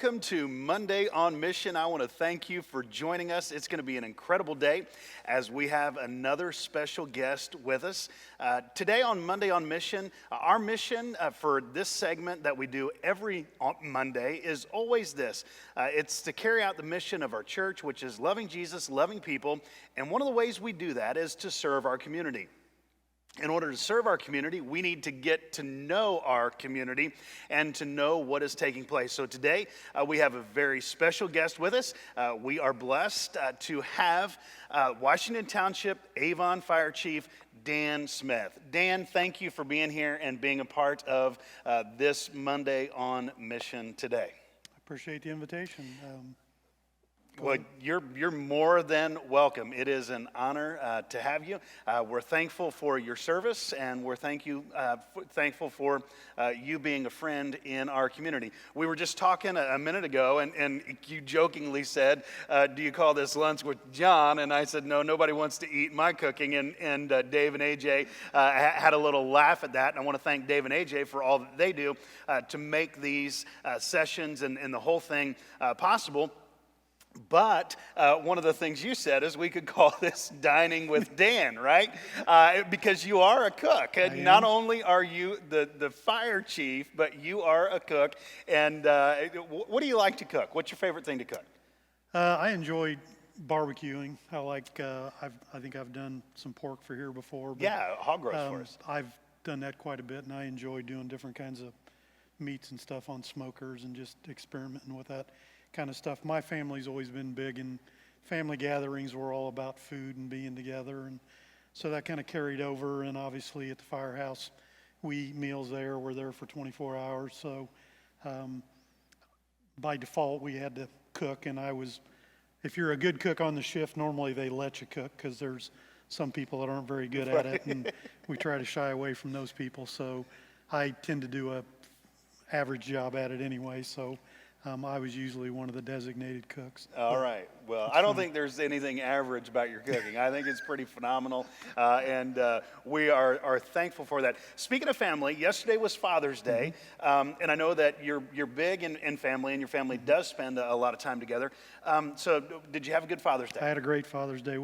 welcome to Monday on Mission. I want to thank you for joining us. It's going to be an incredible day as we have another special guest with us. Today on Monday on Mission, our mission for this segment that we do every Monday is always this. It's to carry out the mission of our church, which is loving Jesus, loving people, and one of the ways we do that is to serve our community. In order to serve our community, we need to get to know our community and to know what is taking place. So today, we have a very special guest with us. We are blessed to have Washington Township Avon Fire Chief Dan Smith. Dan, thank you for being here and being a part of this Monday on Mission today. I appreciate the invitation. Well, you're more than welcome. It is an honor to have you. We're thankful for your service, and we're thankful for you being a friend in our community. We were just talking a minute ago, and you jokingly said, do you call this lunch with John? And I said, no, nobody wants to eat my cooking. And Dave and AJ had a little laugh at that. And I want to thank Dave and AJ for all that they do to make these sessions and the whole thing possible. But one of the things you said is we could call this Dining with Dan, right? Because you are a cook. And not only are you the fire chief, but you are a cook. And what do you like to cook? What's your favorite thing to cook? I enjoy barbecuing. I think I've done some pork for here before. But, yeah, hog roast for us. I've done that quite a bit, and I enjoy doing different kinds of meats and stuff on smokers and just experimenting with that kind of stuff. My family's always been big in family gatherings. We're all about food and being together, and so that kind of carried over. And obviously at the firehouse, we eat meals there. We're there for 24 hours, so by default we had to cook. And if you're a good cook on the shift, normally they let you cook because there's some people that aren't very good at it, and we try to shy away from those people. So I tend to do a average job at it anyway, so I was usually one of the designated cooks. All right. Well, I don't think there's anything average about your cooking. I think it's pretty phenomenal, and we are thankful for that. Speaking of family, yesterday was Father's Day, and I know that you're big in family, and your family does spend a lot of time together. So did you have a good Father's Day? I had a great Father's Day.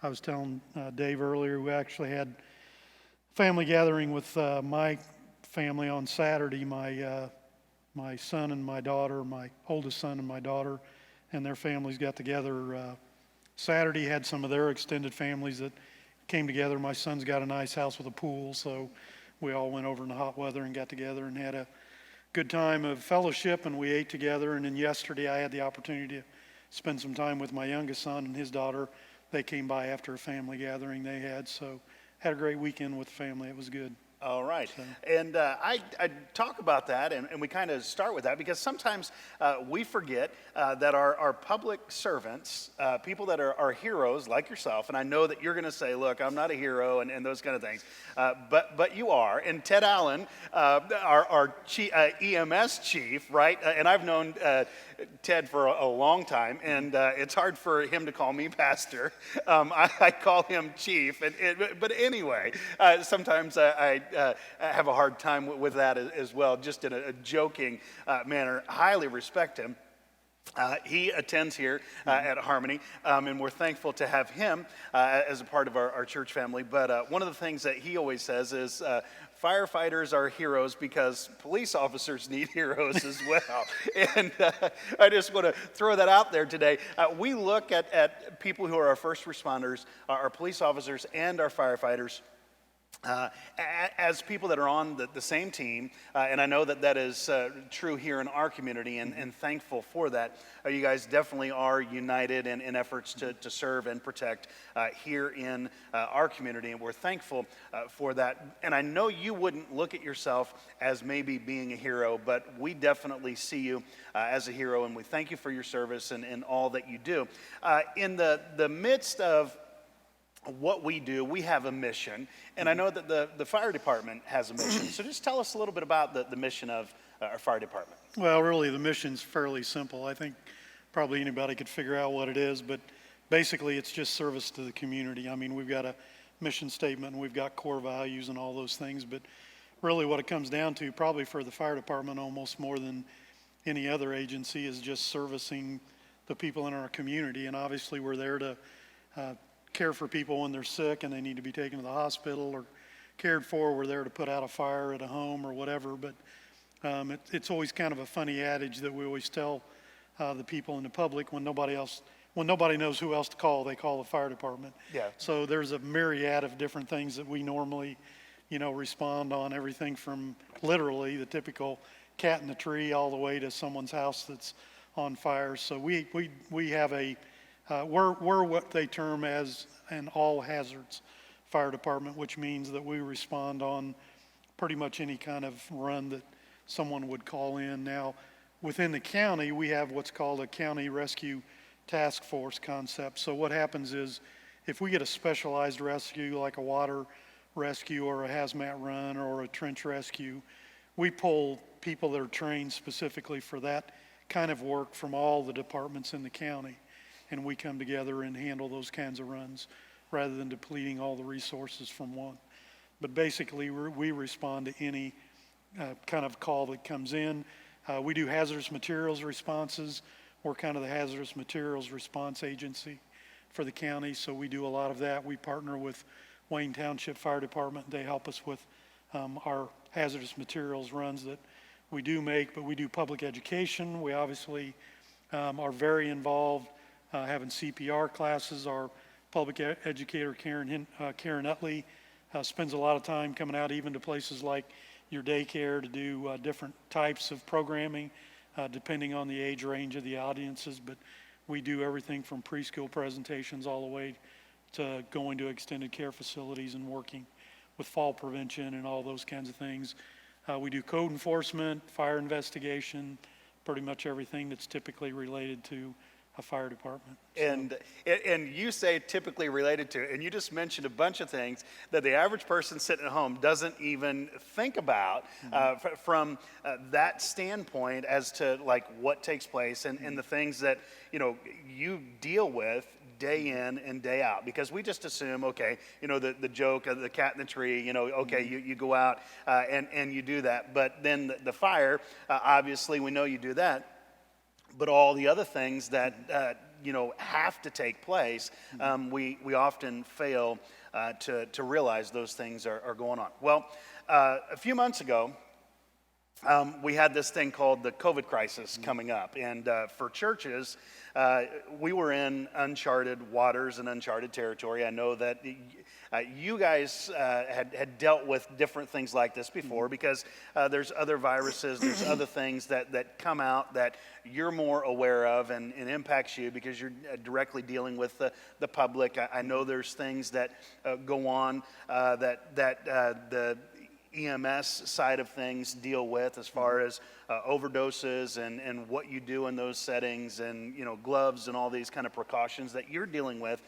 I was telling Dave earlier, we actually had a family gathering with my family on Saturday. My son and my daughter, my oldest son and my daughter, and their families got together. Saturday had some of their extended families that came together. My son's got a nice house with a pool, so we all went over in the hot weather and got together and had a good time of fellowship, and we ate together. And then yesterday I had the opportunity to spend some time with my youngest son and his daughter. They came by after a family gathering they had, so had a great weekend with the family. It was good. All right. And I talk about that, and we kind of start with that because sometimes we forget that our public servants, people that are heroes like yourself, and I know that you're going to say, look, I'm not a hero and those kind of things, but you are. And Ted Allen, our EMS chief, right? And I've known Ted for a long time, and it's hard for him to call me pastor. I call him chief. But anyway, sometimes I have a hard time with that as well, just in a joking manner. Highly respect him. He attends here at Harmony, and we're thankful to have him as a part of our church family. But one of the things that he always says is firefighters are heroes because police officers need heroes as well. And I just want to throw that out there today. We look at people who are our first responders, our police officers, and our firefighters as people that are on the same team, and I know that is true here in our community, and thankful for that. You guys definitely are united in efforts to serve and protect here in our community, and we're thankful for that. And I know you wouldn't look at yourself as maybe being a hero, but we definitely see you as a hero, and we thank you for your service and all that you do. In the midst of what we do, we have a mission, and I know that the fire department has a mission. So just tell us a little bit about the mission of our fire department. Well, really the mission's fairly simple. I think probably anybody could figure out what it is, but basically it's just service to the community. I mean, we've got a mission statement and we've got core values and all those things, but really what it comes down to, probably for the fire department almost more than any other agency, is just servicing the people in our community. And obviously, we're there to care for people when they're sick and they need to be taken to the hospital or cared for. We're there to put out a fire at a home or whatever. But it's always kind of a funny adage that we always tell the people in the public: when nobody knows who else to call, they call the fire department. Yeah. So there's a myriad of different things that we normally, respond on, everything from literally the typical cat in the tree all the way to someone's house that's on fire. So we have we're what they term as an all hazards fire department, which means that we respond on pretty much any kind of run that someone would call in. Now, within the county, we have what's called a county rescue task force concept. So what happens is, if we get a specialized rescue like a water rescue or a hazmat run or a trench rescue, we pull people that are trained specifically for that kind of work from all the departments in the county, and we come together and handle those kinds of runs rather than depleting all the resources from one. But basically, we respond to any kind of call that comes in. We do hazardous materials responses. We're kind of the hazardous materials response agency for the county, so we do a lot of that. We partner with Wayne Township Fire Department. They help us with our hazardous materials runs that we do make, but we do public education. We obviously are very involved having CPR classes. Our public educator, Karen Utley, spends a lot of time coming out even to places like your daycare to do different types of programming, depending on the age range of the audiences. But we do everything from preschool presentations all the way to going to extended care facilities and working with fall prevention and all those kinds of things. We do code enforcement, fire investigation, pretty much everything that's typically related to a fire department. So. And you say typically related to, and you just mentioned a bunch of things that the average person sitting at home doesn't even think about from that standpoint as to like what takes place and the things that you deal with day in and day out, because we just assume, okay, the joke of the cat in the tree, okay, you go out and you do that, but then the fire, obviously we know you do that. But all the other things that have to take place, we often fail to realize those things are going on. Well, a few months ago, we had this thing called the COVID crisis coming up, and for churches, we were in uncharted waters and uncharted territory. I know that you guys had dealt with different things like this before, because there's other viruses, there's other things that come out that you're more aware of and impacts you because you're directly dealing with the public. I know there's things that go on that the EMS side of things deal with, as far as overdoses and what you do in those settings, and gloves and all these kind of precautions that you're dealing with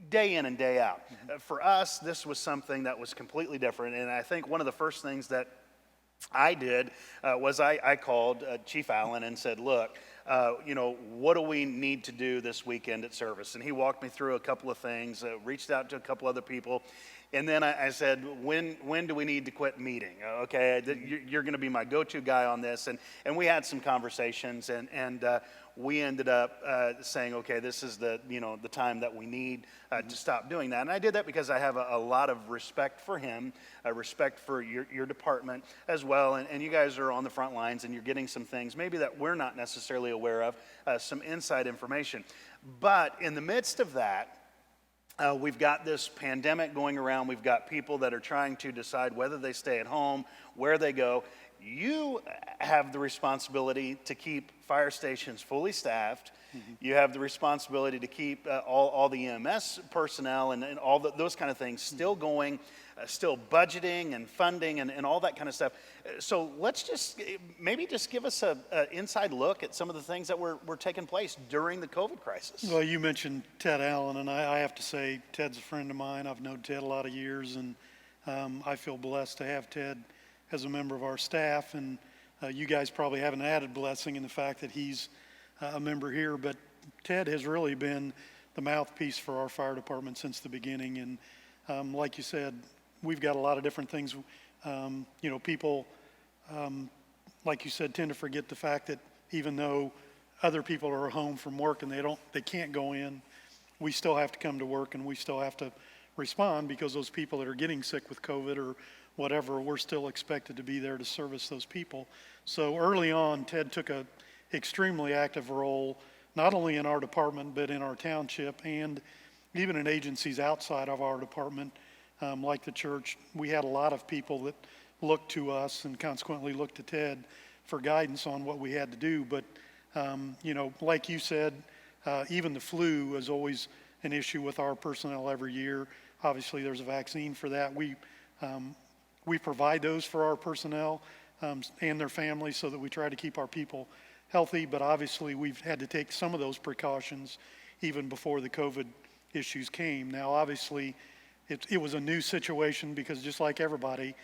day in and day out. For us, this was something that was completely different, and I think one of the first things that I did was I called Chief Allen and said, look, what do we need to do this weekend at service? And he walked me through a couple of things, reached out to a couple other people. And then I said, when do we need to quit meeting? Okay, you're going to be my go-to guy on this. And we had some conversations, and we ended up saying, okay, this is the time that we need to stop doing that. And I did that because I have a lot of respect for him, respect for your department as well. And you guys are on the front lines, and you're getting some things maybe that we're not necessarily aware of, some inside information. But in the midst of that, we've got this pandemic going around. We've got people that are trying to decide whether they stay at home, where they go. You have the responsibility to keep fire stations fully staffed. You have the responsibility to keep all the EMS personnel and all those kind of things still going, still budgeting and funding and all that kind of stuff. So let's just give us an inside look at some of the things that were taking place during the COVID crisis. Well, you mentioned Ted Allen, and I have to say Ted's a friend of mine. I've known Ted a lot of years, and I feel blessed to have Ted as a member of our staff. And you guys probably have an added blessing in the fact that he's a member here, but Ted has really been the mouthpiece for our fire department since the beginning. And like you said, we've got a lot of different things. People like you said, tend to forget the fact that even though other people are home from work and they can't go in, we still have to come to work and we still have to respond, because those people that are getting sick with COVID or whatever, we're still expected to be there to service those people. So early on, Ted took a extremely active role, not only in our department, but in our township and even in agencies outside of our department, like the church. We had a lot of people that looked to us and consequently looked to Ted for guidance on what we had to do. But, like you said, even the flu is always an issue with our personnel every year. Obviously, there's a vaccine for that. We provide those for our personnel and their families so that we try to keep our people healthy. But obviously, we've had to take some of those precautions even before the COVID issues came. Now, obviously, it was a new situation because just like everybody,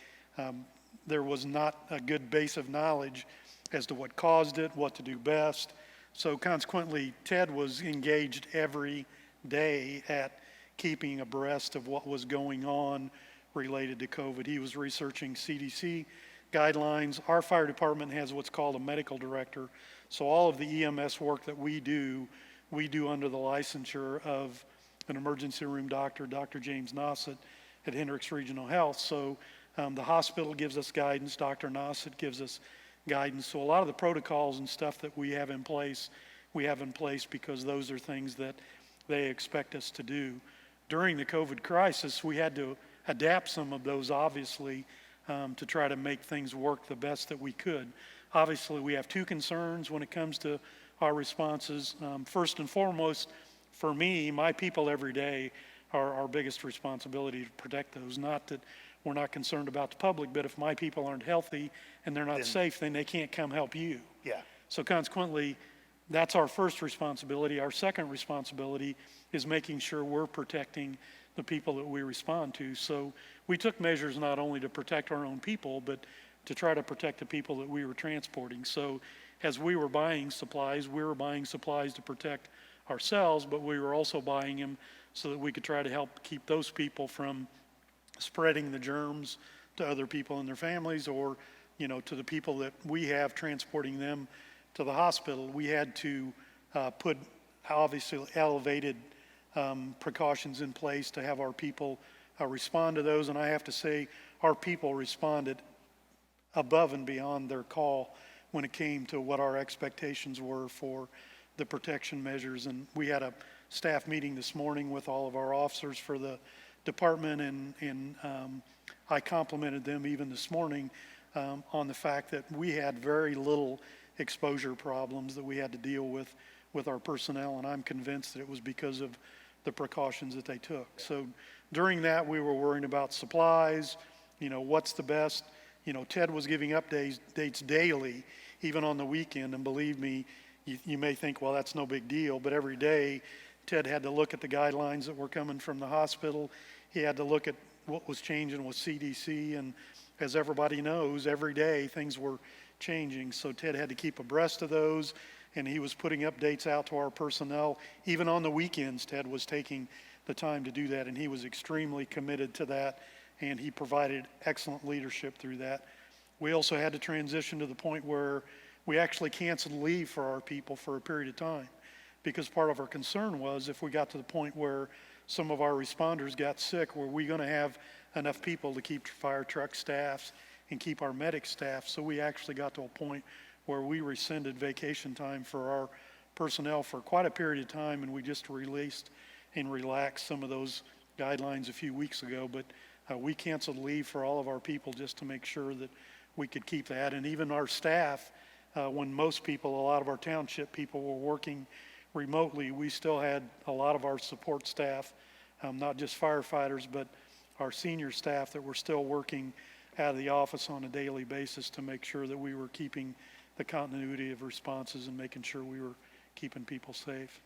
there was not a good base of knowledge as to what caused it, what to do best. So consequently, Ted was engaged every day at keeping abreast of what was going on related to COVID. He was researching CDC guidelines. Our fire department has what's called a medical director. So all of the EMS work that we do under the licensure of an emergency room doctor, Dr. James Nossett at Hendricks Regional Health. So the hospital gives us guidance, Dr. Nossett gives us guidance. So a lot of the protocols and stuff that we have in place because those are things that they expect us to do. During the COVID crisis, we had to adapt some of those, obviously, to try to make things work the best that we could. Obviously, we have two concerns when it comes to our responses. First and foremost, for me, my people every day are our biggest responsibility to protect those. Not that we're not concerned about the public, but if my people aren't healthy and they're not safe, then they can't come help you. Yeah. So consequently, that's our first responsibility. Our second responsibility is making sure we're protecting the people that we respond to. So we took measures not only to protect our own people, but to try to protect the people that we were transporting. So as we were buying supplies to protect ourselves, but we were also buying them so that we could try to help keep those people from spreading the germs to other people and their families, or, to the people that we have transporting them to the hospital. We had to put obviously elevated precautions in place to have our people respond to those. And I have to say, our people responded above and beyond their call when it came to what our expectations were for the protection measures. And we had a staff meeting this morning with all of our officers for the department, and I complimented them even this morning on the fact that we had very little exposure problems that we had to deal with our personnel, and I'm convinced that it was because of the precautions that they took. So during that, we were worrying about supplies, what's the best. Ted was giving updates daily, even on the weekend, and believe me, you may think, well, that's no big deal, but every day Ted had to look at the guidelines that were coming from the hospital. He had to look at what was changing with CDC, and as everybody knows, every day things were changing. So Ted had to keep abreast of those, and he was putting updates out to our personnel. Even on the weekends, Ted was taking the time to do that, and he was extremely committed to that, and he provided excellent leadership through that. We also had to transition to the point where we actually canceled leave for our people for a period of time, because part of our concern was if we got to the point where some of our responders got sick, were we going to have enough people to keep fire truck staffs and keep our medic staff? So we actually got to a point where we rescinded vacation time for our personnel for quite a period of time, and we just released and relaxed some of those guidelines a few weeks ago. But we canceled leave for all of our people just to make sure that we could keep that. And even our staff, when most people, a lot of our township people were working remotely, we still had a lot of our support staff, not just firefighters, but our senior staff that were still working out of the office on a daily basis to make sure that we were keeping the continuity of responses and making sure we were keeping people safe.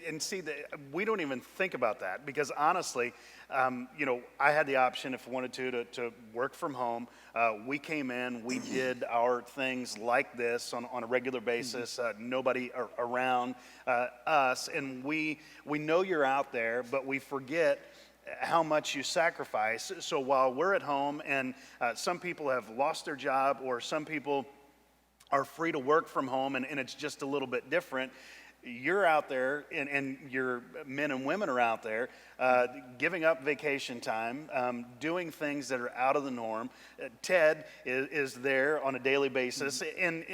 And see, we don't even think about that because honestly, I had the option if I wanted to work from home. We came in, we did our things like this on a regular basis, nobody around us. And we know you're out there, but we forget how much you sacrifice. So while we're at home and some people have lost their job or some people are free to work from home, and it's just a little bit different. You're out there, and your men and women are out there giving up vacation time, doing things that are out of the norm. Ted is there on a daily basis. And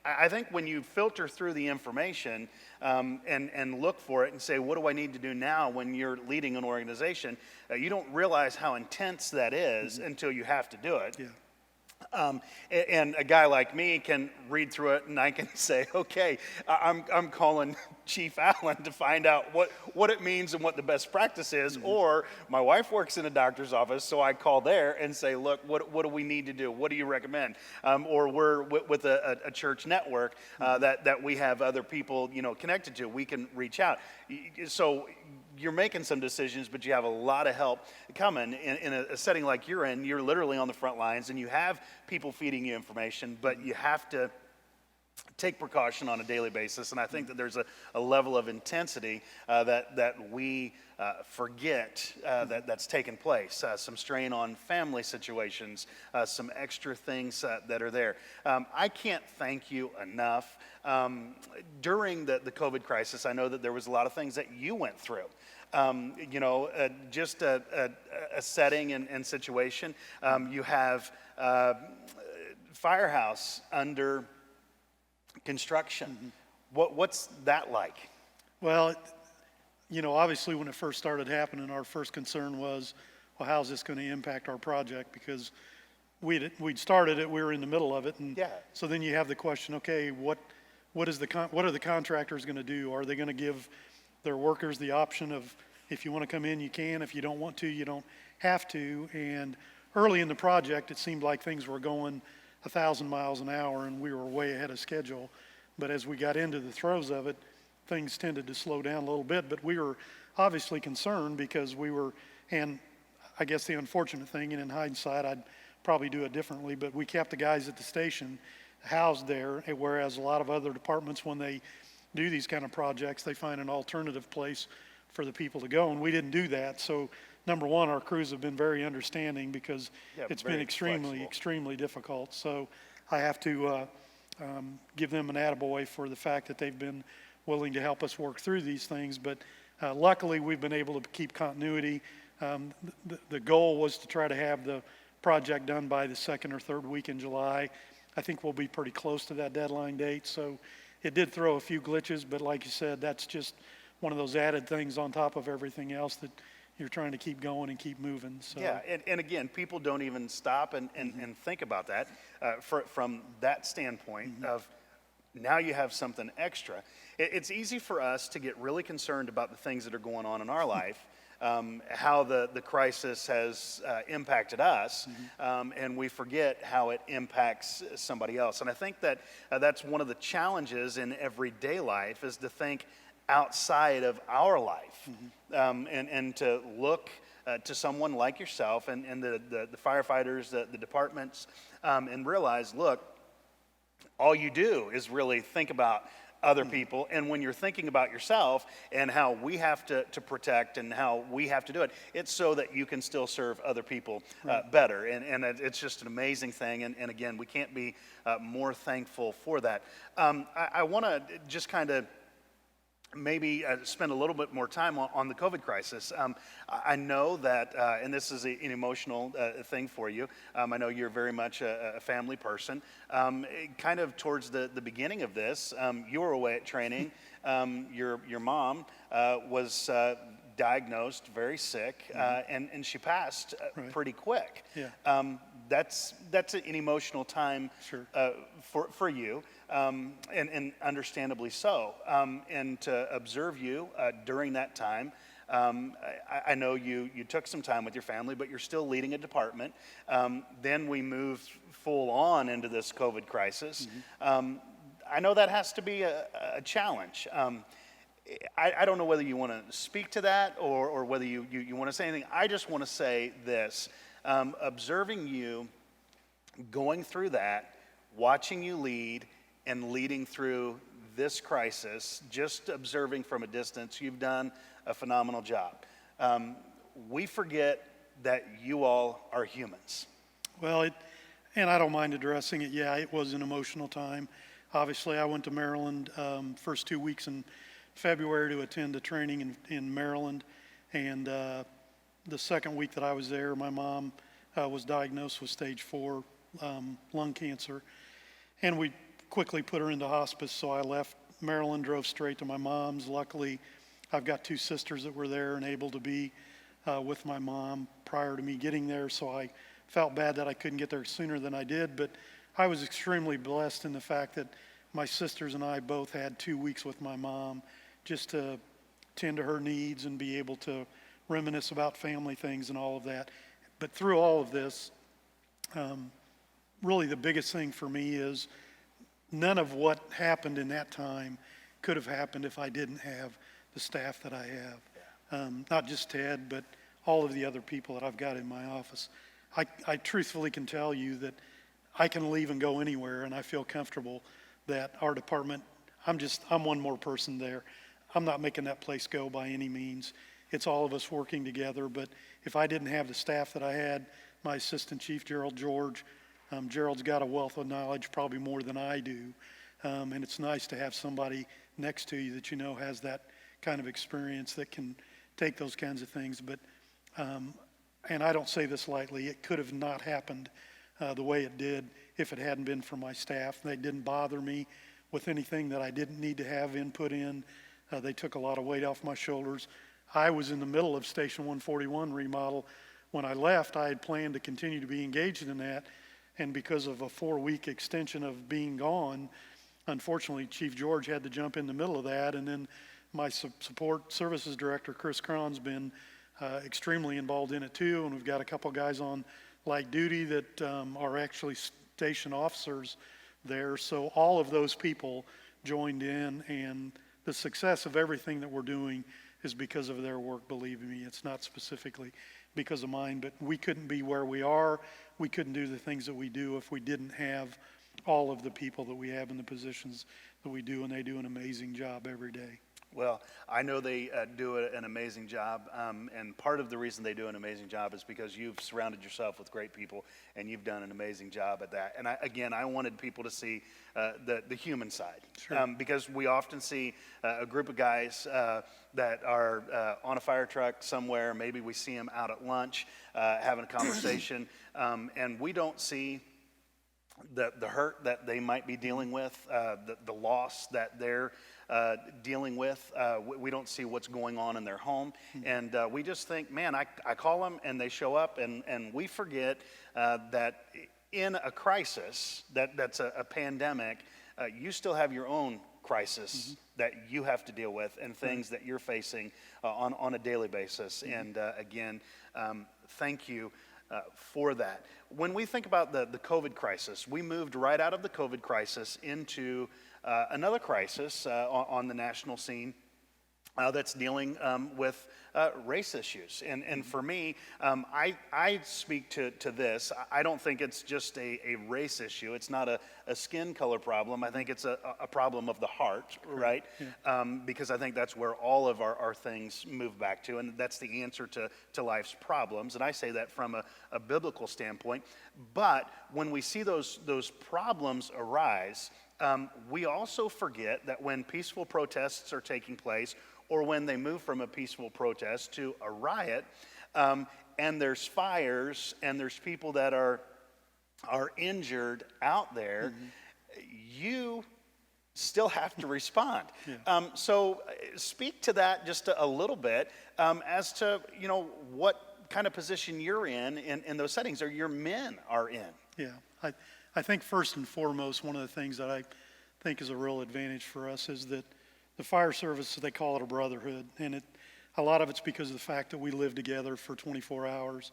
I think when you filter through the information and look for it and say, what do I need to do now when you're leading an organization, you don't realize how intense that is until you have to do it. Yeah. And a guy like me can read through it, and I can say, okay, I'm calling Chief Allen to find out what it means and what the best practice is. Or my wife works in a doctor's office, so I call there and say, look, what do we need to do? What do you recommend? Or we're with a church network that we have other people connected to. We can reach out. So you're making some decisions, but you have a lot of help coming. In a setting like you're in, you're literally on the front lines, and you have people feeding you information, but you have to take precaution on a daily basis. And I think that there's a level of intensity that we forget that's taken place. Some strain on family situations, some extra things that are there. I can't thank you enough. During the COVID crisis, I know that there was a lot of things that you went through. Just a setting and situation. You have Firehouse under construction. What's that like? Well, obviously when it first started happening, our first concern was, well, how's this going to impact our project? Because we'd started it, we were in the middle of it, and Yeah. so then you have the question, okay, what are the contractors going to do? Are they going to give their workers the option of, if you want to come in, you can. If you don't want to, you don't have to. And early in the project, it seemed like things were going 1,000 miles an hour, and we were way ahead of schedule. But as we got into the throes of it, things tended to slow down a little bit. But we were obviously concerned because and I guess the unfortunate thing, and in hindsight, I'd probably do it differently, but we kept the guys at the station housed there, whereas a lot of other departments, when they do these kind of projects, they find an alternative place for the people to go, and we didn't do that. So number one, our crews have been very understanding because it's been extremely difficult. So I have to give them an attaboy for the fact that they've been willing to help us work through these things. But luckily, we've been able to keep continuity. The goal was to try to have the project done by the second or third week in July. I think we'll be pretty close to that deadline date. So it did throw a few glitches, but like you said, that's just one of those added things on top of everything else that you're trying to keep going and keep moving. So yeah, and again, people don't even stop and think about that from that standpoint of now you have something extra. It's easy for us to get really concerned about the things that are going on in our life, how the crisis has impacted us, and we forget how it impacts somebody else. And I think that that's one of the challenges in everyday life is to think outside of our life, and to look to someone like yourself and the firefighters, the departments, and realize, look, all you do is really think about other people. And when you're thinking about yourself and how we have to protect and how we have to do it, it's so that you can still serve other people better. And it's just an amazing thing. And again, we can't be more thankful for that. I want to just kind of maybe spend a little bit more time on the COVID crisis. I know that, and this is an emotional thing for you. I know you're very much a family person. Kind of towards the beginning of this, you were away at training. Your mom was diagnosed very sick, and she passed pretty quick. Yeah. That's an emotional time for you, and understandably so. And to observe you during that time, I know you took some time with your family, but you're still leading a department. Then we moved full on into this COVID crisis. I know that has to be a challenge. I don't know whether you want to speak to that or whether you want to say anything. I just want to say this. Observing you, going through that, watching you lead, and leading through this crisis, just observing from a distance, you've done a phenomenal job. We forget that you all are humans. Well, And I don't mind addressing it. Yeah, it was an emotional time. Obviously, I went to Maryland first 2 weeks in February to attend a training in Maryland. And the second week that I was there, my mom was diagnosed with stage 4 lung cancer. And we quickly put her into hospice, so I left Maryland, drove straight to my mom's. Luckily, I've got 2 sisters that were there and able to be with my mom prior to me getting there, so I felt bad that I couldn't get there sooner than I did, but I was extremely blessed in the fact that my sisters and I both had 2 weeks with my mom just to tend to her needs and be able to reminisce about family things and all of that. But through all of this, really the biggest thing for me is none of what happened in that time could have happened if I didn't have the staff that I have. Not just Ted, but all of the other people that I've got in my office. I truthfully can tell you that I can leave and go anywhere, and I feel comfortable that our department, I'm one more person there. I'm not making that place go by any means. It's all of us working together, but if I didn't have the staff that I had, my assistant chief, Gerald George, Gerald's got a wealth of knowledge, probably more than I do, and it's nice to have somebody next to you that you know has that kind of experience that can take those kinds of things. But and I don't say this lightly, it could have not happened the way it did if it hadn't been for my staff. They didn't bother me with anything that I didn't need to have input in. They took a lot of weight off my shoulders. I was in the middle of Station 141 remodel. When I left, I had planned to continue to be engaged in that, and because of a 4-week extension of being gone, unfortunately, Chief George had to jump in the middle of that, and then my support services director, Chris Cron's been extremely involved in it too, and we've got a couple guys on light duty that are actually station officers there. So all of those people joined in, and the success of everything that we're doing is because of their work, believe me. It's not specifically because of mine, but we couldn't be where we are. We couldn't do the things that we do if we didn't have all of the people that we have in the positions that we do, and they do an amazing job every day. Well, I know they do an amazing job, and part of the reason they do an amazing job is because you've surrounded yourself with great people, and you've done an amazing job at that. And I wanted people to see the human side, Sure. Because we often see a group of guys that are on a fire truck somewhere. Maybe we see them out at lunch having a conversation, and we don't see the hurt that they might be dealing with, the loss that they're dealing with. We don't see what's going on in their home. And we just think, man, I call them and they show up, and we forget that in a crisis, that's a pandemic, you still have your own crisis that you have to deal with and things that you're facing on a daily basis. And again, thank you for that. When we think about the COVID crisis, we moved right out of the COVID crisis into another crisis on the national scene that's dealing with race issues. And for me, I speak to this. I don't think it's just a race issue. It's not a skin color problem. I think it's a problem of the heart, right? Yeah. Because I think that's where all of our things move back to, and that's the answer to life's problems. And I say that from a biblical standpoint. But when we see those problems arise, we also forget that when peaceful protests are taking place, or when they move from a peaceful protest to a riot, and there's fires and there's people that are injured out there, you still have to respond. Yeah. So speak to that just a little bit as to, what kind of position you're in those settings, or your men are in. Yeah, I think first and foremost, one of the things that I think is a real advantage for us is that the fire service, they call it a brotherhood, and a lot of it's because of the fact that we live together for 24 hours.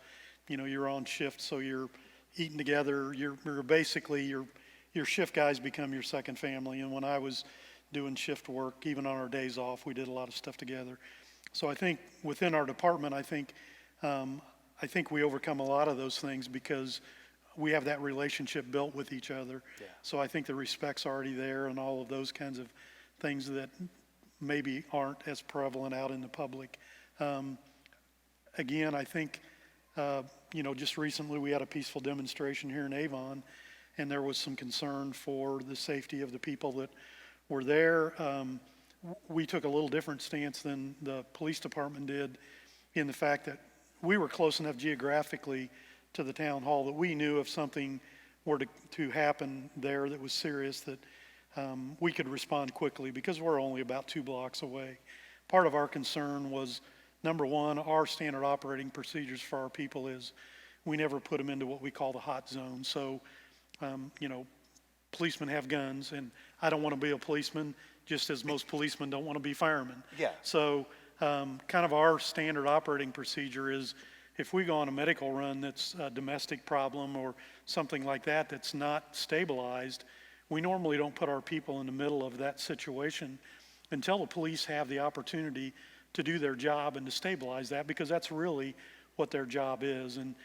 You're on shift, so you're eating together. You're basically, your shift guys become your second family. And when I was doing shift work, even on our days off, we did a lot of stuff together. So I think within our department, I think we overcome a lot of those things because we have that relationship built with each other. Yeah. So I think the respect's already there, and all of those kinds of things that maybe aren't as prevalent out in the public. Again, I think Just recently we had a peaceful demonstration here in Avon, and there was some concern for the safety of the people that were there. We took a little different stance than the police department did, in the fact that we were close enough geographically to the town hall that we knew if something were to happen there that was serious, that we could respond quickly because we're only about 2 blocks away. Part of our concern was, number one, our standard operating procedures for our people is we never put them into what we call the hot zone. So, policemen have guns, and I don't want to be a policeman, just as most policemen don't want to be firemen. Yeah. So, kind of our standard operating procedure is if we go on a medical run that's a domestic problem or something like that that's not stabilized, we normally don't put our people in the middle of that situation until the police have the opportunity to do their job and to stabilize that, because that's really what their job is. And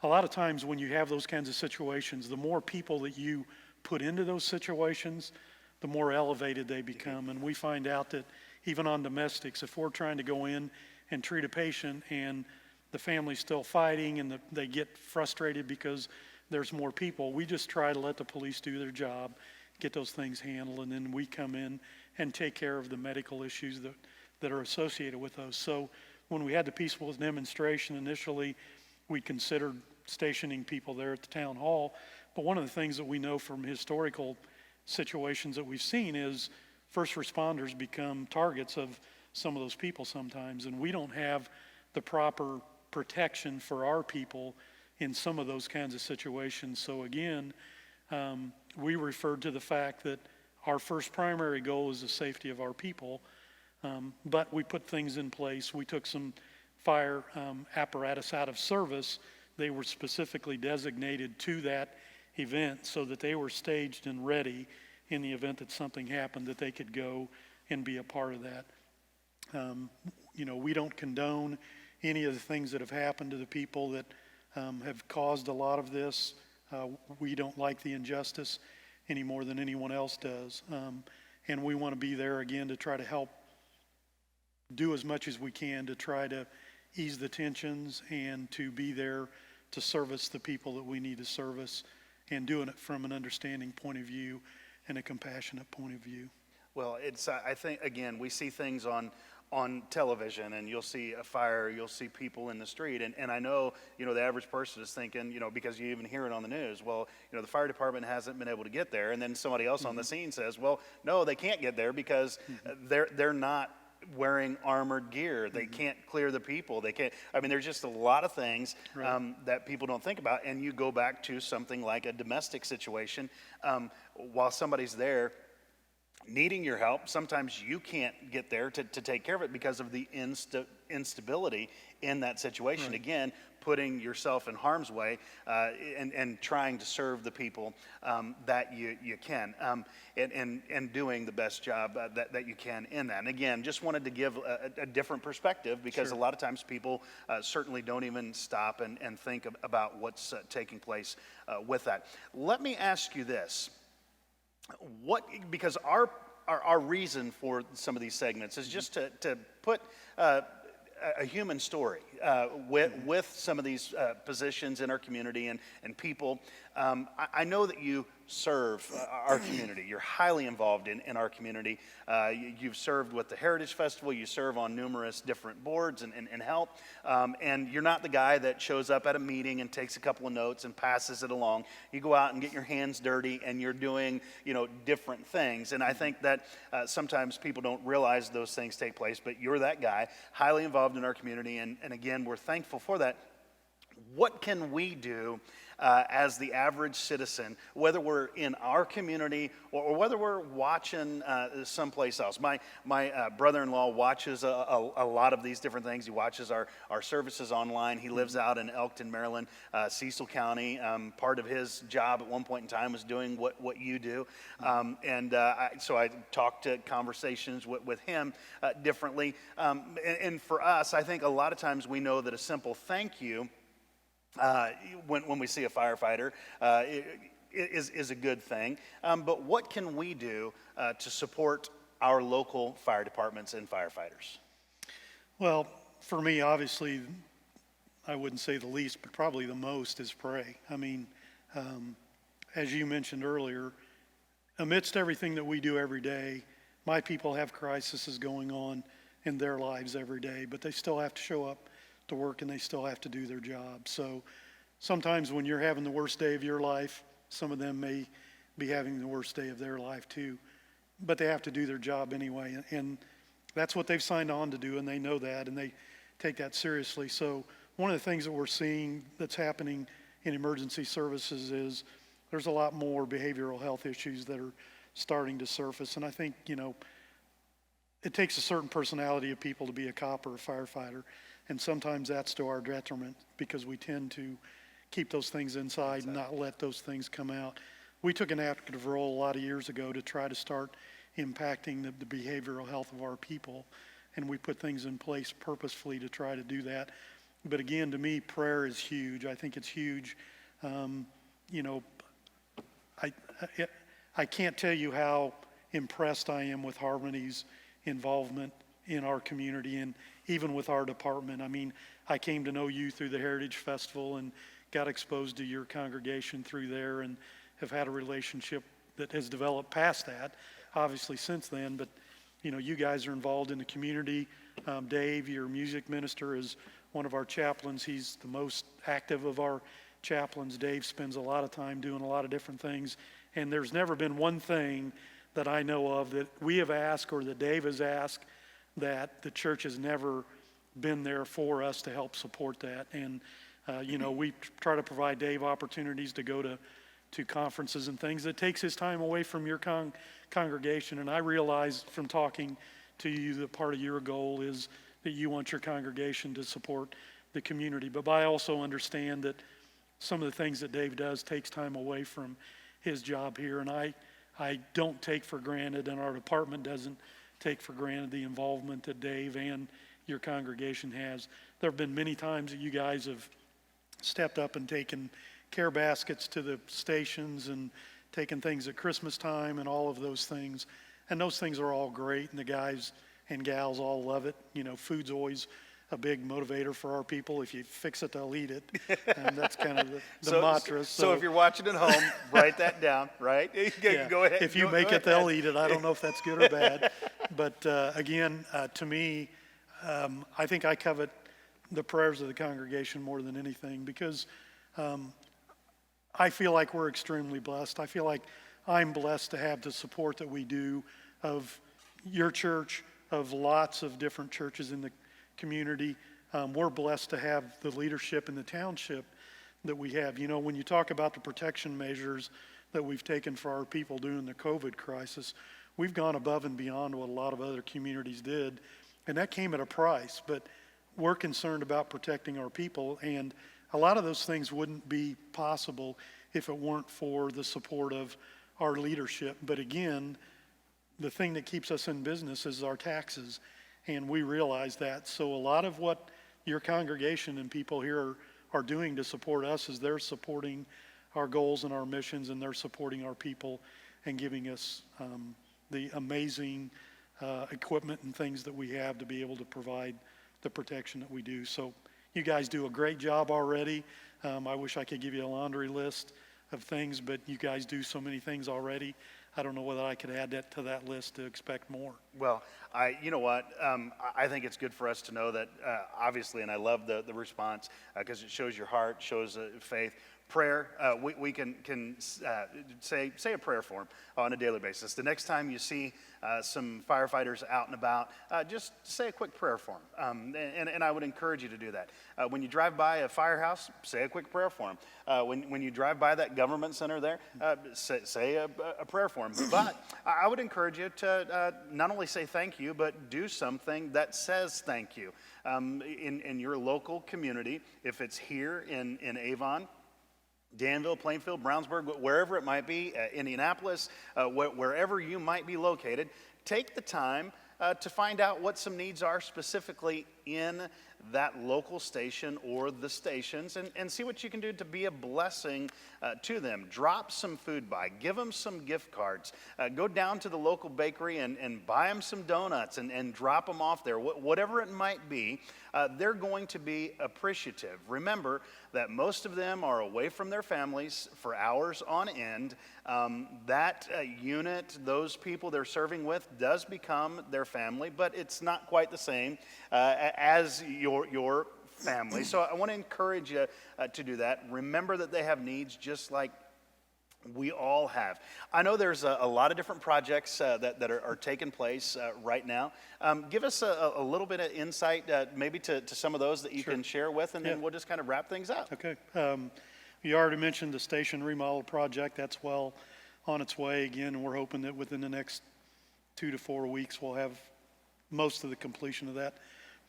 a lot of times when you have those kinds of situations, the more people that you put into those situations, the more elevated they become. And we find out that even on domestics, if we're trying to go in and treat a patient and the family's still fighting and they get frustrated because there's more people, we just try to let the police do their job, get those things handled, and then we come in and take care of the medical issues that are associated with those. So when we had the peaceful demonstration initially, we considered stationing people there at the town hall. But one of the things that we know from historical situations that we've seen is first responders become targets of some of those people sometimes, and we don't have the proper protection for our people in some of those kinds of situations. So again, we referred to the fact that our first primary goal is the safety of our people, but we put things in place. We took some fire apparatus out of service. They were specifically designated to that event so that they were staged and ready in the event that something happened, that they could go and be a part of that. We don't condone any of the things that have happened to the people that have caused a lot of this. We don't like the injustice any more than anyone else does. And we want to be there again to try to help do as much as we can to try to ease the tensions and to be there to service the people that we need to service, and doing it from an understanding point of view and a compassionate point of view. Well, I think, again, we see things on television, and you'll see a fire, you'll see people in the street, and I know, the average person is thinking, because you even hear it on the news, well, the fire department hasn't been able to get there, and then somebody else on the scene says, well, no, they can't get there because they're not wearing armored gear. They can't clear the people. They can't. There's just a lot of things that people don't think about. And you go back to something like a domestic situation. While somebody's there needing your help, sometimes you can't get there to take care of it because of the instability in that situation. Right. Again, putting yourself in harm's way and trying to serve the people that you can, and doing the best job that you can in that. And again, just wanted to give a different perspective, because Sure. a lot of times people certainly don't even stop and think about what's taking place with that. Let me ask you this. Because our reason for some of these segments is just to put a human story with some of these positions in our community and people. I know that you serve our community. You're highly involved in our community. You've served with the Heritage Festival. You serve on numerous different boards and help. And you're not the guy that shows up at a meeting and takes a couple of notes and passes it along. You go out and get your hands dirty, and you're doing, different things. And I think that sometimes people don't realize those things take place, but you're that guy, highly involved in our community. And again, we're thankful for that. What can we do as the average citizen, whether we're in our community or whether we're watching someplace else? My brother-in-law watches a lot of these different things. He watches our services online. He lives out in Elkton, Maryland, Cecil County. Part of his job at one point in time was doing what you do. So I talked to conversations with him differently. And for us, I think a lot of times we know that a simple thank you when we see a firefighter is a good thing. But what can we do to support our local fire departments and firefighters? Well, for me, obviously, I wouldn't say the least, but probably the most, is pray. I mean, as you mentioned earlier, amidst everything that we do every day, my people have crises going on in their lives every day, but they still have to show up to work and they still have to do their job. So sometimes when you're having the worst day of your life, some of them may be having the worst day of their life too, but they have to do their job anyway. And that's what they've signed on to do, and they know that, and they take that seriously. So one of the things that we're seeing that's happening in emergency services is there's a lot more behavioral health issues that are starting to surface. And I think, it takes a certain personality of people to be a cop or a firefighter. And sometimes that's to our detriment because we tend to keep those things inside and not let those things come out. We took an active role a lot of years ago to try to start impacting the behavioral health of our people. And we put things in place purposefully to try to do that. But again, to me, prayer is huge. I think it's huge. I can't tell you how impressed I am with Harmony's involvement in our community and even with our department. I mean, I came to know you through the Heritage Festival and got exposed to your congregation through there and have had a relationship that has developed past that, obviously since then. But, you guys are involved in the community. Dave, your music minister, is one of our chaplains. He's the most active of our chaplains. Dave spends a lot of time doing a lot of different things. And there's never been one thing that I know of that we have asked or that Dave has asked that the church has never been there for us to help support that. And, we try to provide Dave opportunities to go to conferences and things. That takes his time away from your congregation. And I realize from talking to you that part of your goal is that you want your congregation to support the community. But I also understand that some of the things that Dave does takes time away from his job here. And I don't take for granted, and our department doesn't take for granted, the involvement that Dave and your congregation has. There have been many times that you guys have stepped up and taken care baskets to the stations and taken things at Christmas time and all of those things. And those things are all great, and the guys and gals all love it. Food's always a big motivator for our people. If you fix it, they'll eat it. And that's kind of the mantra. So if you're watching at home, write that down, right? Yeah. Go ahead. If you make it, they'll eat it. I don't know if that's good or bad. But again, to me, I think I covet the prayers of the congregation more than anything because I feel like we're extremely blessed. I feel like I'm blessed to have the support that we do of your church, of lots of different churches in the community. We're blessed to have the leadership in the township that we have. When you talk about the protection measures that we've taken for our people during the COVID crisis, we've gone above and beyond what a lot of other communities did, and that came at a price. But we're concerned about protecting our people, and a lot of those things wouldn't be possible if it weren't for the support of our leadership. But again, the thing that keeps us in business is our taxes. And we realize that. So a lot of what your congregation and people here are doing to support us is they're supporting our goals and our missions, and they're supporting our people and giving us the amazing equipment and things that we have to be able to provide the protection that we do. So you guys do a great job already. I wish I could give you a laundry list of things, but you guys do so many things already. I don't know whether I could add that to that list to expect more. Well, you know what? I think it's good for us to know that, obviously, and I love the response because it shows your heart, shows faith. Prayer, we can say a prayer for them on a daily basis. The next time you see some firefighters out and about, just say a quick prayer for them. And I would encourage you to do that. When you drive by a firehouse, say a quick prayer for them. When you drive by that government center there, say a prayer for them. But I would encourage you to not only say thank you, but do something that says thank you. In your local community, if it's here in Avon, Danville, Plainfield, Brownsburg, wherever it might be, Indianapolis, wherever you might be located, take the time to find out what some needs are specifically in that local station or the stations, and see what you can do to be a blessing to them. Drop some food by, give them some gift cards, go down to the local bakery and buy them some donuts and drop them off there. Whatever it might be, they're going to be appreciative. Remember that most of them are away from their families for hours on end. That unit, those people they're serving with, does become their family, but it's not quite the same as your family. So I want to encourage you to do that. Remember that they have needs just like we all have. I know there's a lot of different projects that are taking place right now. Give us a little bit of insight maybe to some of those that you Sure. can share with, and then we'll just kind of wrap things up. Okay. You already mentioned the station remodel project. That's well on its way again, and we're hoping that within the next 2 to 4 weeks, we'll have most of the completion of that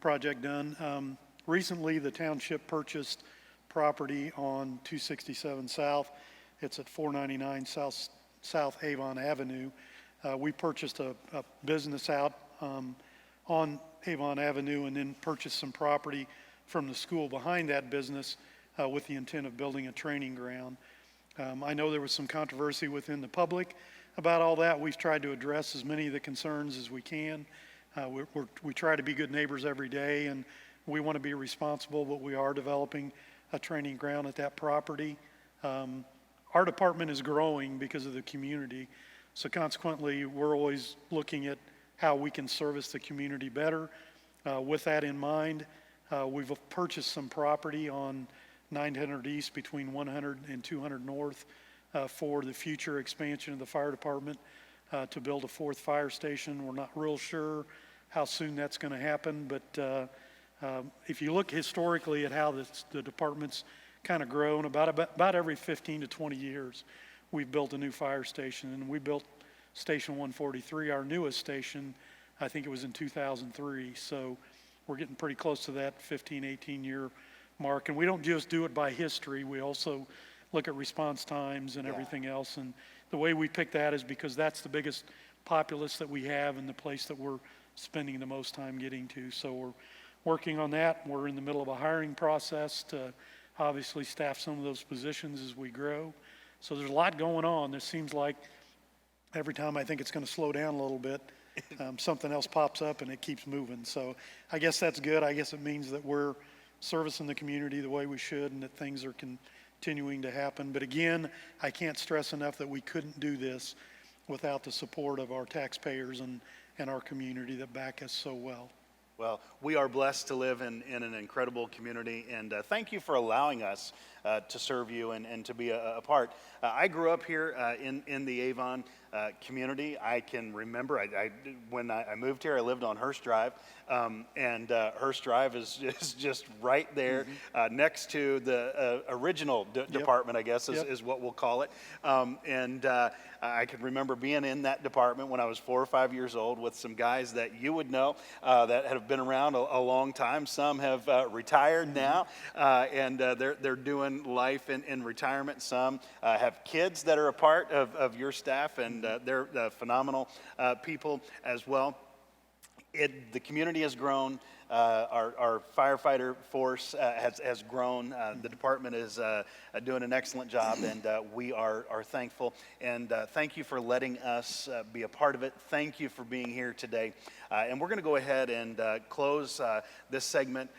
project done. Recently, the township purchased property on 267 South. It's at 499 South Avon Avenue. We purchased a business out on Avon Avenue and then purchased some property from the school behind that business with the intent of building a training ground. I know there was some controversy within the public about all that. We've tried to address as many of the concerns as we can. We try to be good neighbors every day, and we want to be responsible, but we are developing a training ground at that property. Our department is growing because of the community, so consequently, we're always looking at how we can service the community better. With that in mind, we've purchased some property on 900 East between 100 and 200 North for the future expansion of the fire department to build a 4th fire station. We're not real sure how soon that's going to happen, but if you look historically at how the department's kind of grown, about every 15 to 20 years, we've built a new fire station, and we built Station 143, our newest station, I think it was in 2003, so we're getting pretty close to that 15, 18-year mark, and we don't just do it by history, we also look at response times and everything else, and the way we pick that is because that's the biggest populace that we have and the place that we're spending the most time getting to, so we're working on that. We're in the middle of a hiring process to obviously staff some of those positions as we grow. So there's a lot going on. It seems like every time I think it's going to slow down a little bit, something else pops up and it keeps moving. So I guess that's good. I guess it means that we're servicing the community the way we should and that things are continuing to happen. But again, I can't stress enough that we couldn't do this without the support of our taxpayers and our community that back us so well. Well, we are blessed to live in an incredible community, and thank you for allowing us to serve you and to be a part. I grew up here in the Avon community. I can remember when I moved here, I lived on Hurst Drive, and Hurst Drive is just right there next to the original department, I guess, is what we'll call it. And I can remember being in that department when I was 4 or 5 years old with some guys that you would know that have been around a long time. Some have retired now, and they're doing life in retirement. Some have kids that are a part of your staff, and they're phenomenal people as well. The community has grown. Our firefighter force has grown. The department is doing an excellent job, and we are thankful. And thank you for letting us be a part of it. Thank you for being here today. And we're going to go ahead and close this segment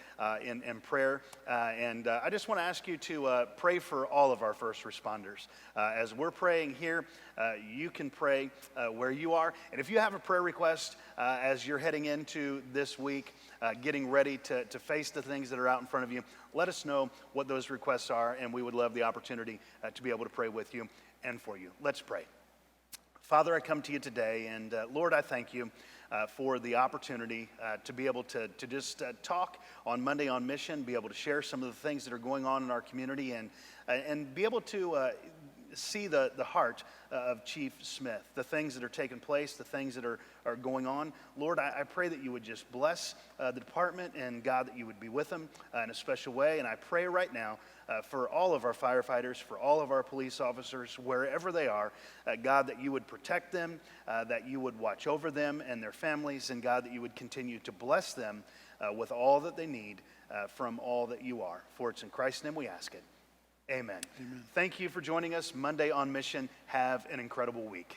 in prayer. And I just want to ask you to pray for all of our first responders. As we're praying here, you can pray where you are. And if you have a prayer request as you're heading into this week, getting ready to face the things that are out in front of you, let us know what those requests are, and we would love the opportunity to be able to pray with you and for you. Let's pray. Father, I come to you today, and Lord, I thank you for the opportunity to be able to just talk on Monday on Mission, be able to share some of the things that are going on in our community, and be able to see the heart of Chief Smith, the things that are taking place, the things that are going on. Lord, I pray that you would just bless the department, and God, that you would be with them in a special way. And I pray right now for all of our firefighters, for all of our police officers, wherever they are, God, that you would protect them, that you would watch over them and their families, and God, that you would continue to bless them with all that they need from all that you are. For it's in Christ's name we ask it. Amen. Thank you for joining us Monday on Mission. Have an incredible week.